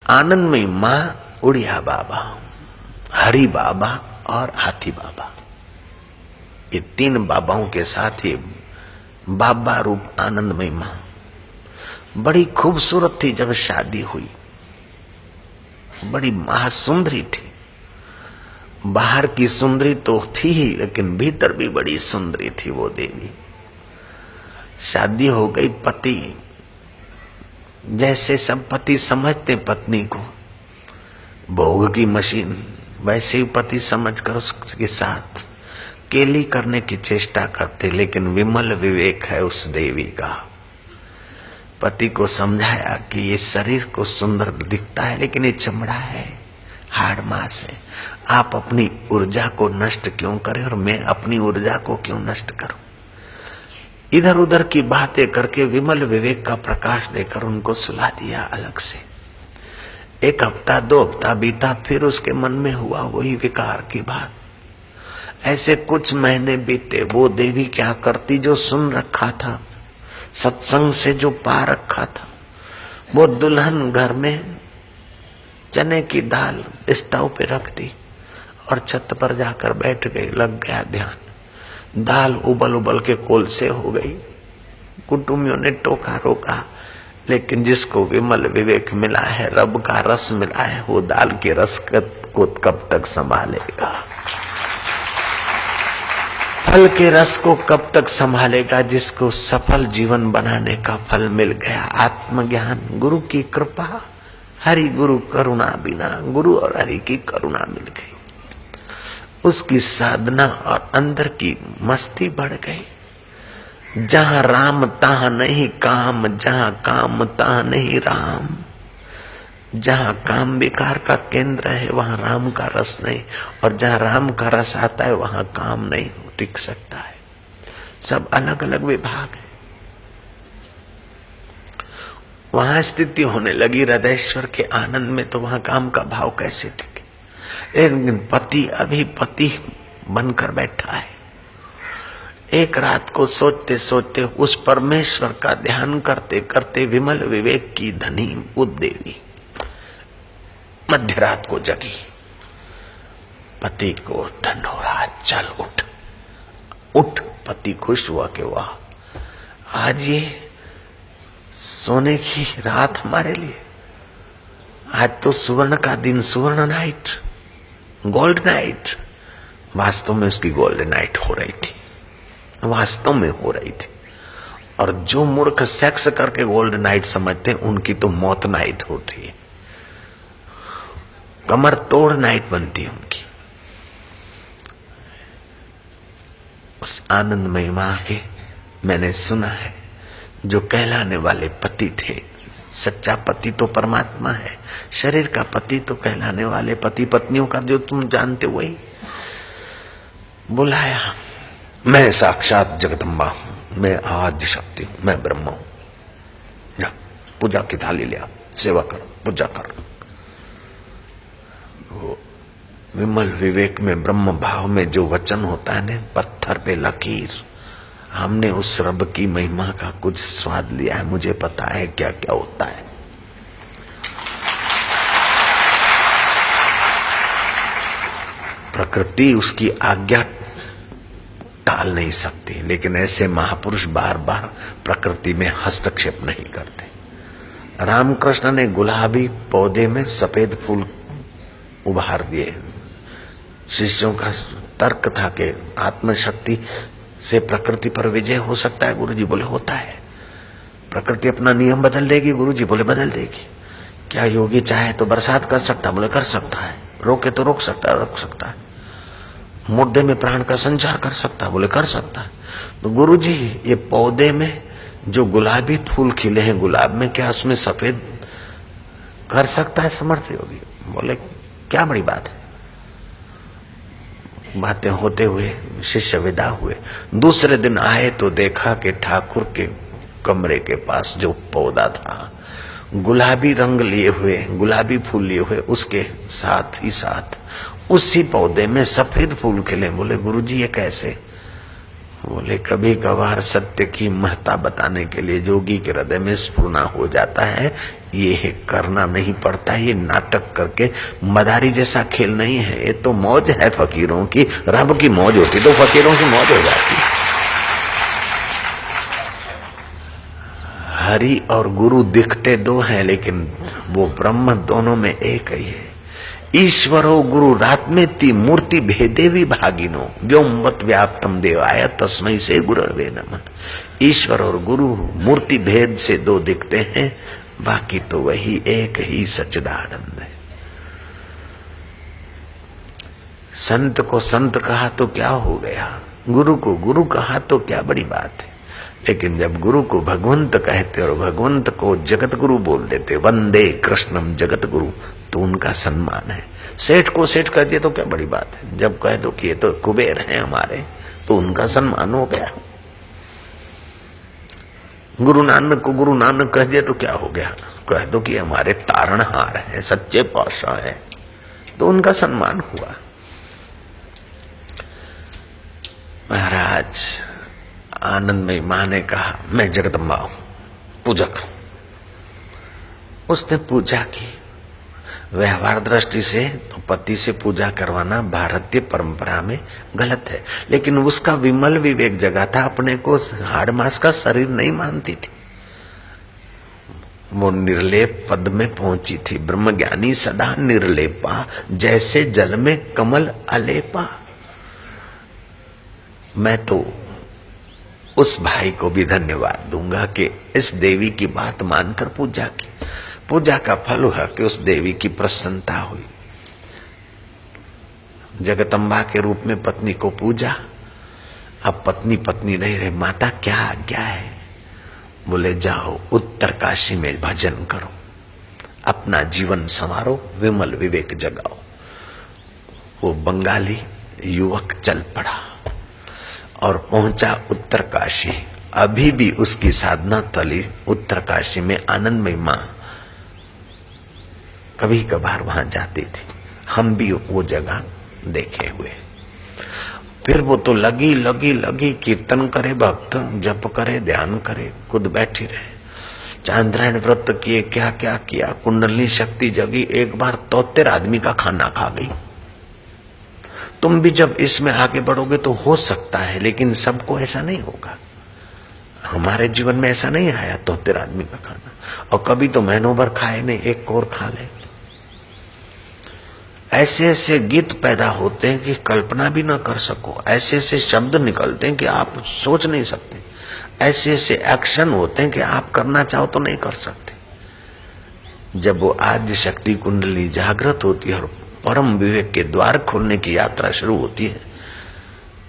आनंदमयी माँ, उड़िया बाबा, हरि बाबा और हाथी बाबा, ये तीन बाबाओं के साथ ये बाबा रूप आनंदमयी माँ बड़ी खूबसूरत थी। जब शादी हुई बड़ी महासुंदरी थी। बाहर की सुंदरी तो थी ही, लेकिन भीतर भी बड़ी सुंदरी थी वो देवी। शादी हो गई, पति जैसे सब पति समझते पत्नी को भोग की मशीन, वैसे ही पति समझकर उसके साथ केली करने की चेष्टा करते। लेकिन विमल विवेक है उस देवी का। पति को समझाया कि ये शरीर को सुंदर दिखता है, लेकिन ये चमड़ा है, हाड़ मांस है। आप अपनी ऊर्जा को नष्ट क्यों करें और मैं अपनी ऊर्जा को क्यों नष्ट करूं। इधर उधर की बातें करके विमल विवेक का प्रकाश देकर उनको सुला दिया अलग से। एक हफ्ता 2 हफ्ता बीता, फिर उसके मन में हुआ वही विकार की बात। ऐसे कुछ महीने बीते। वो देवी क्या करती, जो सुन रखा था, सत्संग से जो पा रखा था, वो दुल्हन घर में चने की दाल स्टोव पे रख दी और छत पर जाकर बैठ गई। लग गया ध्यान। दाल उबल उबल के कोलसे हो गई। कुटुंबियों ने टोका रोका, लेकिन जिसको विमल विवेक मिला है, रब का रस मिला है, वो दाल के रस को कब तक संभालेगा, फल के रस को कब तक संभालेगा। जिसको सफल जीवन बनाने का फल मिल गया, आत्मज्ञान, गुरु की कृपा, हरि गुरु करुणा बिना, गुरु और हरि की करुणा मिल गई, उसकी साधना और अंदर की मस्ती बढ़ गई। जहां राम तहां नहीं काम, जहां काम तहां नहीं राम। जहां काम विकार का केंद्र है, वहां राम का रस नहीं, और जहां राम का रस आता है, वहां काम नहीं टिक सकता है। सब अलग अलग विभाग है। वहां स्थिति होने लगी हृदयेश्वर के आनंद में, तो वहां काम का भाव कैसे टिके। लेकिन पति अभी पति बनकर बैठा है। एक रात को सोचते सोचते, उस परमेश्वर का ध्यान करते करते, विमल विवेक की धनी वो देवी मध्य रात को जगी। पति को ढंढोरा, चल उठ उठ। पति खुश हुआ कि वाह, आज ये सोने की रात हमारे लिए, आज तो सुवर्ण का दिन, सुवर्ण नाइट, गोल्ड नाइट। वास्तव में उसकी गोल्ड नाइट हो रही थी, वास्तव में हो रही थी। और जो मूर्ख सेक्स करके गोल्ड नाइट समझते हैं, उनकी तो मौत नाइट होती है, कमर तोड़ नाइट बनती है उनकी। उस आनंदमयी मां के मैंने सुना है, जो कहलाने वाले पति थे, सच्चा पति तो परमात्मा है, शरीर का पति तो कहलाने वाले पति पत्नियों का जो तुम जानते वही बुलाया, मैं साक्षात जगदम्बा हूं, मैं आद्य शक्ति हूं, मैं ब्रह्मा हूं, जा पूजा की थाली ले आओ, सेवा करो, पूजा करो। विमल विवेक में, ब्रह्म भाव में जो वचन होता है ना, पत्थर पे लकीर। हमने उस रब की महिमा का कुछ स्वाद लिया है, मुझे पता है क्या क्या होता है। प्रकृति उसकी आज्ञा टाल नहीं सकती, लेकिन ऐसे महापुरुष बार बार प्रकृति में हस्तक्षेप नहीं करते। रामकृष्ण ने गुलाबी पौधे में सफेद फूल उभार दिए। शिष्यों का तर्क था कि आत्मशक्ति से प्रकृति पर विजय हो सकता है। गुरुजी बोले होता है। प्रकृति अपना नियम बदल देगी, गुरुजी बोले बदल देगी। क्या योगी चाहे तो बरसात कर सकता, बोले कर सकता है। रोके तो रोक सकता है। मुर्दे में प्राण का संचार कर सकता है, बोले कर सकता है। तो गुरुजी ये पौधे में जो गुलाबी फूल खिले हैं, गुलाब में, क्या उसमें सफेद कर सकता है समर्थ योगी? बोले क्या बड़ी बात है। बातें होते हुए शिष्य विदा हुए। दूसरे दिन आए तो देखा कि ठाकुर के कमरे के पास जो पौधा था, गुलाबी रंग लिए हुए, गुलाबी फूल लिए हुए, उसके साथ ही साथ उसी पौधे में सफेद फूल खिले। बोले गुरुजी ये कैसे? बोले कभी कभार सत्य की महत्ता बताने के लिए जोगी के हृदय में स्फुरना हो जाता है, ये करना नहीं पड़ता। ये नाटक करके मदारी जैसा खेल नहीं है, ये तो मौज है फकीरों की। रब की मौज होती तो फकीरों की मौज हो जाती। हरि और गुरु दिखते दो हैं, लेकिन वो ब्रह्म दोनों में एक ही है। ईश्वरो गुरुरात्मेति मूर्ति भेदे विभागिनो व्योमवत व्याप्तम देवाय तस्मै से गुरवे नमः। ईश्वर और गुरु मूर्ति भेद से दो दिखते हैं, बाकी तो वही एक ही सच्चिदानंद है। संत को संत कहा तो क्या हो गया, गुरु को गुरु कहा तो क्या बड़ी बात है। लेकिन जब गुरु को भगवंत कहते और भगवंत को जगत गुरु बोल देते, वंदे कृष्णम जगत गुरु, तो उनका सम्मान है। सेठ को सेठ कह दिया तो क्या बड़ी बात है। जब कह दो कि ये तो कुबेर हैं हमारे, तो उनका सम्मान हो गया। गुरु नानक को गुरु नानक कह दिया तो क्या हो गया। कह दो कि हमारे तारणहार हैं, सच्चे पातशाह हैं, तो उनका सम्मान हुआ। महाराज आनंदमयी मां ने कहा मैं जगदम्बा हूं, पूजक। उसने पूजा की। व्यवहार दृष्टि से तो पति से पूजा करवाना भारतीय परंपरा में गलत है, लेकिन उसका विमल विवेक जगा था। अपने को हाड़ मास का शरीर नहीं मानती थी। वो निर्लेप पद में पहुंची थी। ब्रह्मज्ञानी सदा निर्लेपा, जैसे जल में कमल अलेपा। मैं तो उस भाई को भी धन्यवाद दूंगा कि इस देवी की बात मानकर पूजा की। पूजा का फल हुआ कि उस देवी की प्रसन्नता हुई। जगदम्बा के रूप में पत्नी को पूजा। अब पत्नी पत्नी नहीं रहे, माता क्या आज्ञा है। बोले जाओ उत्तरकाशी में भजन करो, अपना जीवन संवारो, विमल विवेक जगाओ। वो बंगाली युवक चल पड़ा और पहुंचा उत्तरकाशी। अभी भी उसकी साधना तली उत्तरकाशी में आनंदमयी मां कभी कभार वहां जाती थी। हम भी वो जगह देखे हुए। फिर वो तो लगी कीर्तन करे, भक्त जप करे, ध्यान करे, खुद बैठी रहे। चांद्रायण व्रत किए, क्या क्या किया, कुंडली शक्ति जगी। एक बार 73 आदमी का खाना खा गई। तुम भी जब इसमें आगे बढ़ोगे तो हो सकता है, लेकिन सबको ऐसा नहीं होगा। हमारे जीवन में ऐसा नहीं आया 73 आदमी का खाना। और कभी तो महीनों भर खाए नहीं, एक और खा ले। ऐसे ऐसे गीत पैदा होते हैं कि कल्पना भी ना कर सको। ऐसे ऐसे शब्द निकलते हैं कि आप सोच नहीं सकते। ऐसे ऐसे एक्शन होते हैं कि आप करना चाहो तो नहीं कर सकते। जब वो आद्य शक्ति कुंडली जागृत होती है और परम विवेक के द्वार खोलने की यात्रा शुरू होती है,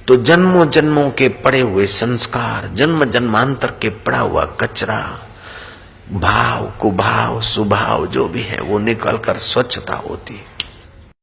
तो जन्मों जन्मों के पड़े हुए संस्कार, जन्म जन्मांतर के पड़ा हुआ कचरा, भाव कुभाव सुभाव जो भी है, वो निकल कर स्वच्छता होती है।